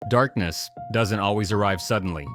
Darkness doesn't always arrive suddenly.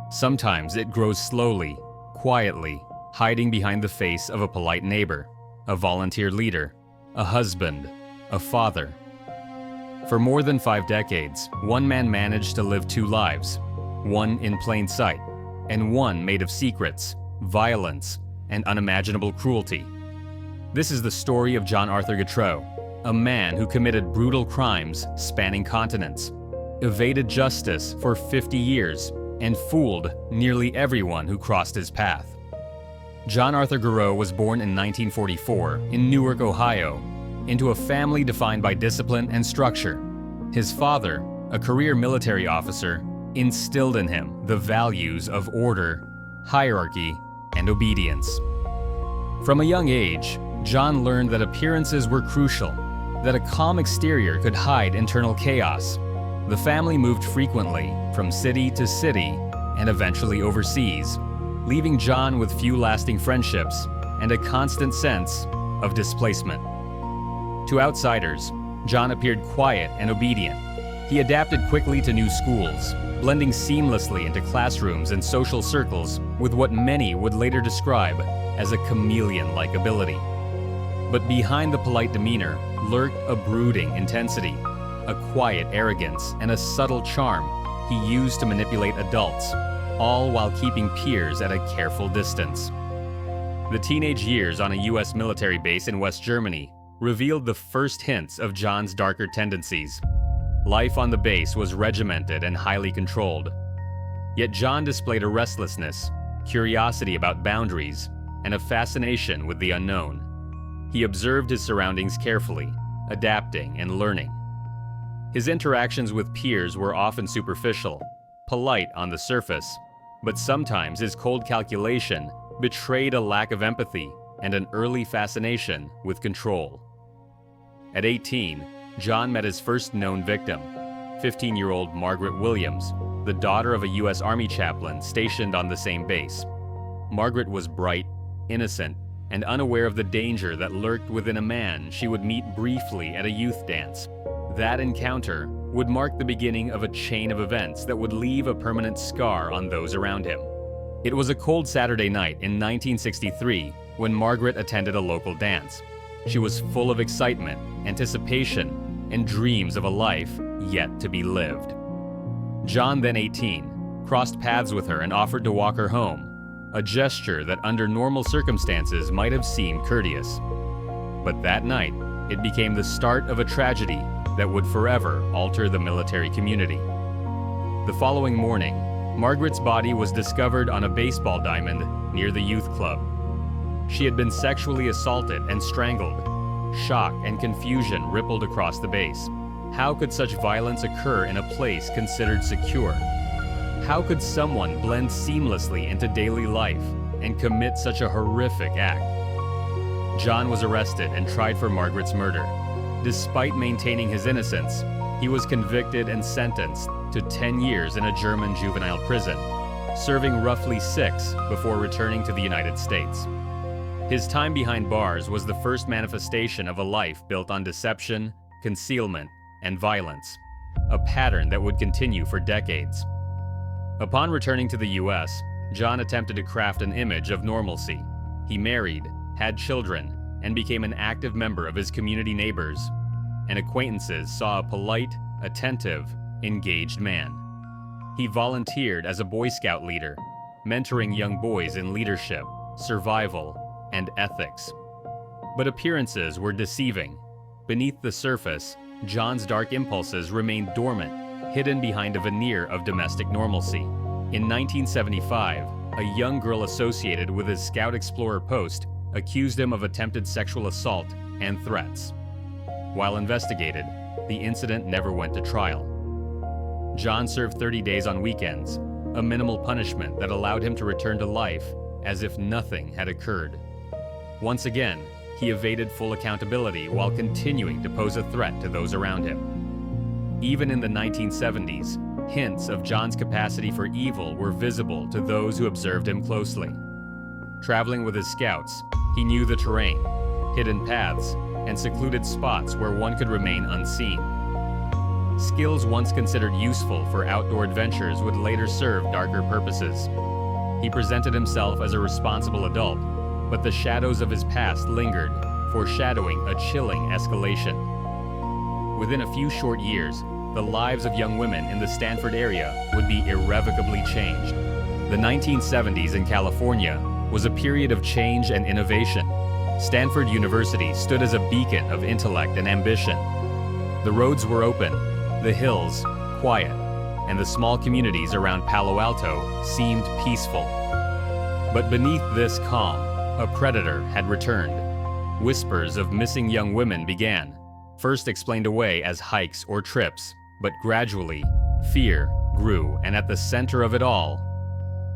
Sometimes it grows slowly, quietly, hiding behind the face of a polite neighbor, a volunteer leader, a husband, a father. For more than 5 decades, one man managed to live 2 lives, one in plain sight, and one made of secrets, violence, and unimaginable cruelty. This is the story of John Arthur Getreu, a man who committed brutal crimes spanning continents, evaded justice for 50 years, and fooled nearly everyone who crossed his path. John Arthur Getreu was born in 1944 in Newark, Ohio, into a family defined by discipline and structure. His father, a career military officer, instilled in him the values of order, hierarchy, and obedience. From a young age, John learned that appearances were crucial, that a calm exterior could hide internal chaos. The family moved frequently from city to city and eventually overseas, leaving John with few lasting friendships and a constant sense of displacement. To outsiders, John appeared quiet and obedient. He adapted quickly to new schools, blending seamlessly into classrooms and social circles with what many would later describe as a chameleon-like ability. But behind the polite demeanor lurked a brooding intensity, a quiet arrogance, and a subtle charm he used to manipulate adults, all while keeping peers at a careful distance. The teenage years on a U.S. military base in West Germany revealed the first hints of John's darker tendencies. Life on the base was regimented and highly controlled. Yet John displayed a restlessness, curiosity about boundaries, and a fascination with the unknown. He observed his surroundings carefully, adapting and learning. His interactions with peers were often superficial, polite on the surface, but sometimes his cold calculation betrayed a lack of empathy and an early fascination with control. At 18, John met his first known victim, 15-year-old Margaret Williams, the daughter of a U.S. Army chaplain stationed on the same base. Margaret was bright, innocent, and unaware of the danger that lurked within a man she would meet briefly at a youth dance. That encounter would mark the beginning of a chain of events that would leave a permanent scar on those around him. It was a cold Saturday night in 1963 when Margaret attended a local dance. She was full of excitement, anticipation, and dreams of a life yet to be lived. John, then 18, crossed paths with her and offered to walk her home, a gesture that under normal circumstances might have seemed courteous. But that night, it became the start of a tragedy that would forever alter the military community. The following morning, Margaret's body was discovered on a baseball diamond near the youth club. She had been sexually assaulted and strangled. Shock and confusion rippled across the base. How could such violence occur in a place considered secure? How could someone blend seamlessly into daily life and commit such a horrific act? John was arrested and tried for Margaret's murder. Despite maintaining his innocence, he was convicted and sentenced to 10 years in a German juvenile prison, serving roughly 6 before returning to the United States. His time behind bars was the first manifestation of a life built on deception, concealment, and violence, a pattern that would continue for decades. Upon returning to the U.S., John attempted to craft an image of normalcy. He married, had children, and became an active member of his community. Neighbors and acquaintances saw a polite, attentive, engaged man. He volunteered as a Boy Scout leader, mentoring young boys in leadership, survival, and ethics. But appearances were deceiving. Beneath the surface, John's dark impulses remained dormant, hidden behind a veneer of domestic normalcy. In 1975, a young girl associated with his Scout Explorer post accused him of attempted sexual assault and threats. While investigated, the incident never went to trial. John served 30 days on weekends, a minimal punishment that allowed him to return to life as if nothing had occurred. Once again, he evaded full accountability while continuing to pose a threat to those around him. Even in the 1970s, hints of John's capacity for evil were visible to those who observed him closely. Traveling with his scouts, he knew the terrain, hidden paths, and secluded spots where one could remain unseen. Skills once considered useful for outdoor adventures would later serve darker purposes. He presented himself as a responsible adult, but the shadows of his past lingered, foreshadowing a chilling escalation. Within a few short years, the lives of young women in the Stanford area would be irrevocably changed. The 1970s in California was a period of change and innovation. Stanford University stood as a beacon of intellect and ambition. The roads were open, the hills quiet, and the small communities around Palo Alto seemed peaceful. But beneath this calm, a predator had returned. Whispers of missing young women began, first explained away as hikes or trips, but gradually, fear grew, and at the center of it all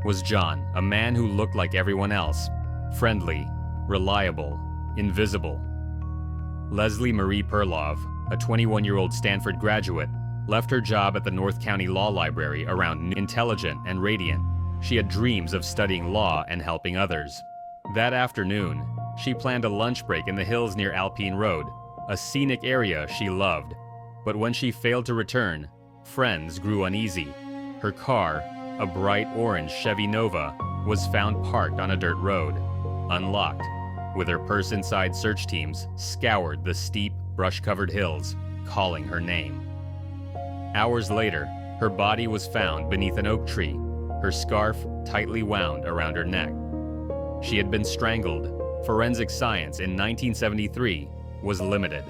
was John, a man who looked like everyone else, friendly, reliable, invisible. Leslie Marie Perlov, a 21-year-old Stanford graduate, left her job at the North County Law Library around noon, intelligent and radiant. She had dreams of studying law and helping others. That afternoon, she planned a lunch break in the hills near Alpine Road, a scenic area she loved. But when she failed to return, friends grew uneasy. Her car, a bright orange Chevy Nova, was found parked on a dirt road, unlocked. With her purse inside, search teams scoured the steep, brush-covered hills, calling her name. Hours later, her body was found beneath an oak tree, her scarf tightly wound around her neck. She had been strangled. Forensic science in 1973 was limited.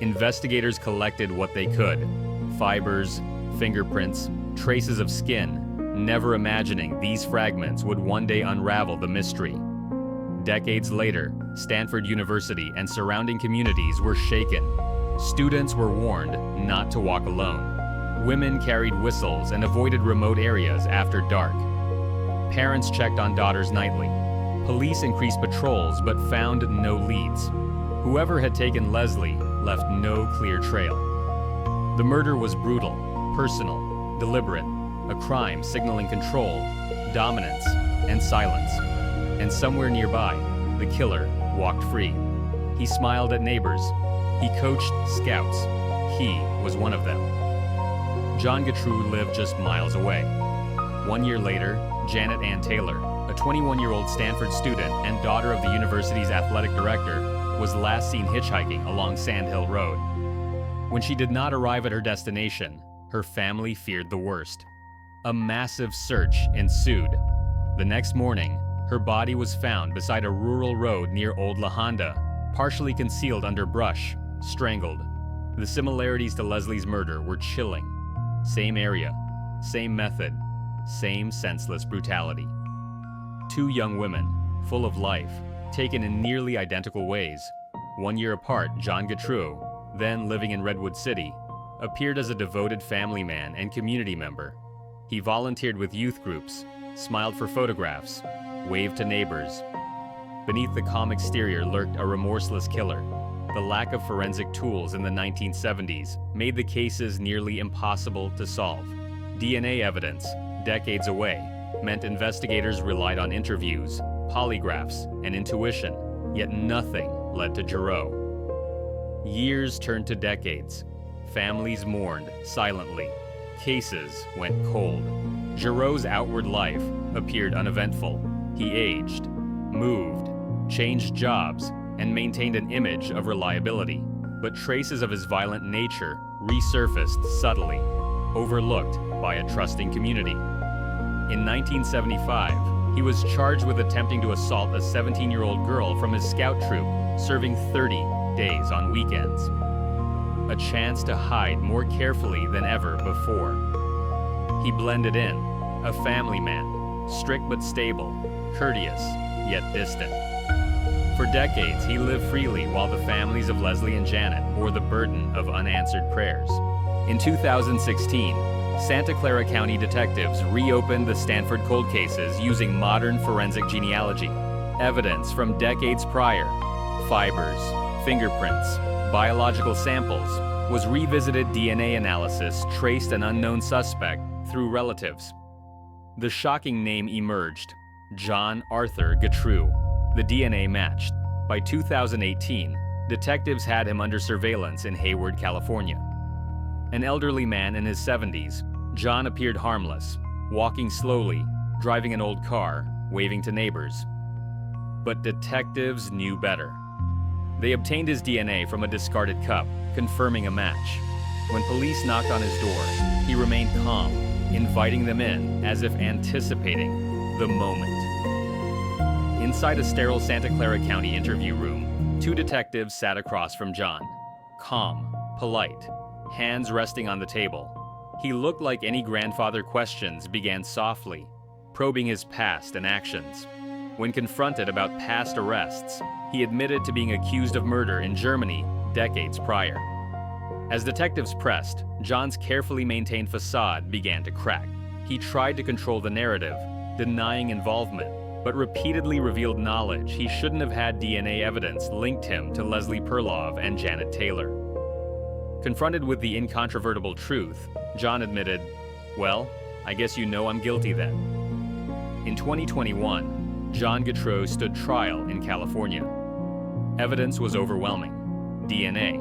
Investigators collected what they could: fibers, fingerprints, traces of skin, never imagining these fragments would one day unravel the mystery. Decades later, Stanford University and surrounding communities were shaken. Students were warned not to walk alone. Women carried whistles and avoided remote areas after dark. Parents checked on daughters nightly. Police increased patrols but found no leads. Whoever had taken Leslie left no clear trail. The murder was brutal, personal, deliberate, a crime signaling control, dominance, and silence. And somewhere nearby, the killer walked free. He smiled at neighbors. He coached scouts. He was one of them. John Getreu lived just miles away. 1 year later, Janet Ann Taylor, a 21-year-old Stanford student and daughter of the university's athletic director, was last seen hitchhiking along Sand Hill Road. When she did not arrive at her destination, her family feared the worst. A massive search ensued. The next morning, her body was found beside a rural road near Old La Honda, partially concealed under brush, strangled. The similarities to Leslie's murder were chilling. Same area, same method, same senseless brutality. Two young women, full of life, taken in nearly identical ways. 1 year apart, John Getreu, then living in Redwood City, appeared as a devoted family man and community member. He volunteered with youth groups, smiled for photographs, waved to neighbors. Beneath the calm exterior lurked a remorseless killer. The lack of forensic tools in the 1970s made the cases nearly impossible to solve. DNA evidence, decades away, meant investigators relied on interviews, polygraphs, and intuition, yet nothing led to Getreu. Years turned to decades. Families mourned silently. Cases went cold. Getreu's outward life appeared uneventful. He aged, moved, changed jobs, and maintained an image of reliability. But traces of his violent nature resurfaced subtly, overlooked by a trusting community. In 1975, he was charged with attempting to assault a 17-year-old girl from his scout troop, serving 30 days on weekends. A chance to hide more carefully than ever before. He blended in, a family man, strict but stable, courteous yet distant. For decades, he lived freely while the families of Leslie and Janet bore the burden of unanswered prayers. In 2016, Santa Clara County detectives reopened the Stanford cold cases using modern forensic genealogy. Evidence from decades prior, fibers, fingerprints, biological samples, was revisited. DNA analysis traced an unknown suspect through relatives. The shocking name emerged: John Arthur Getreu. The DNA matched. By 2018, detectives had him under surveillance in Hayward, California. An elderly man in his 70s, John appeared harmless, walking slowly, driving an old car, waving to neighbors. But detectives knew better. They obtained his DNA from a discarded cup, confirming a match. When police knocked on his door, he remained calm, inviting them in as if anticipating the moment. Inside a sterile Santa Clara County interview room, two detectives sat across from John. Calm, polite, hands resting on the table. He looked like any grandfather questions began softly, probing his past and actions. When confronted about past arrests, he admitted to being accused of murder in Germany decades prior. As detectives pressed, John's carefully maintained facade began to crack. He tried to control the narrative, denying involvement, but repeatedly revealed knowledge he shouldn't have had. DNA evidence linked him to Leslie Perlov and Janet Taylor. Confronted with the incontrovertible truth, John admitted, "Well, I guess you know I'm guilty then." In 2021, John Getreu stood trial in California. Evidence was overwhelming. DNA,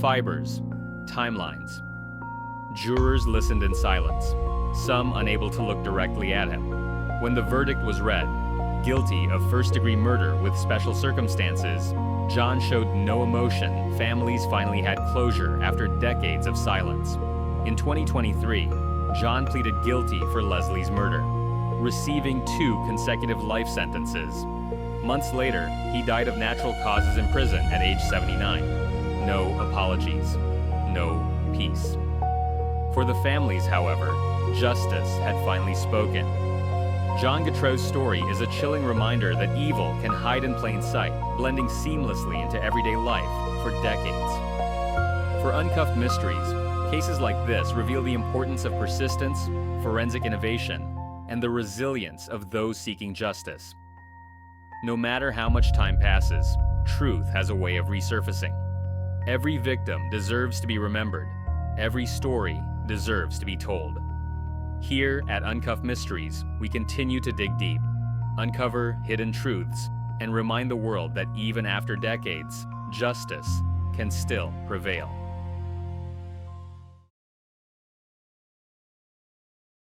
fibers, timelines. Jurors listened in silence, some unable to look directly at him. When the verdict was read, guilty of first-degree murder with special circumstances, John showed no emotion. Families finally had closure after decades of silence. In 2023, John pleaded guilty for Leslie's murder, receiving 2 consecutive life sentences. Months later, he died of natural causes in prison at age 79. No apologies, no peace. For the families, however, justice had finally spoken. John Getreu's story is a chilling reminder that evil can hide in plain sight, blending seamlessly into everyday life for decades. For Uncuffed Mysteries, cases like this reveal the importance of persistence, forensic innovation, and the resilience of those seeking justice. No matter how much time passes, truth has a way of resurfacing. Every victim deserves to be remembered. Every story deserves to be told. Here at Uncuffed Mysteries, we continue to dig deep, uncover hidden truths, and remind the world that even after decades, justice can still prevail.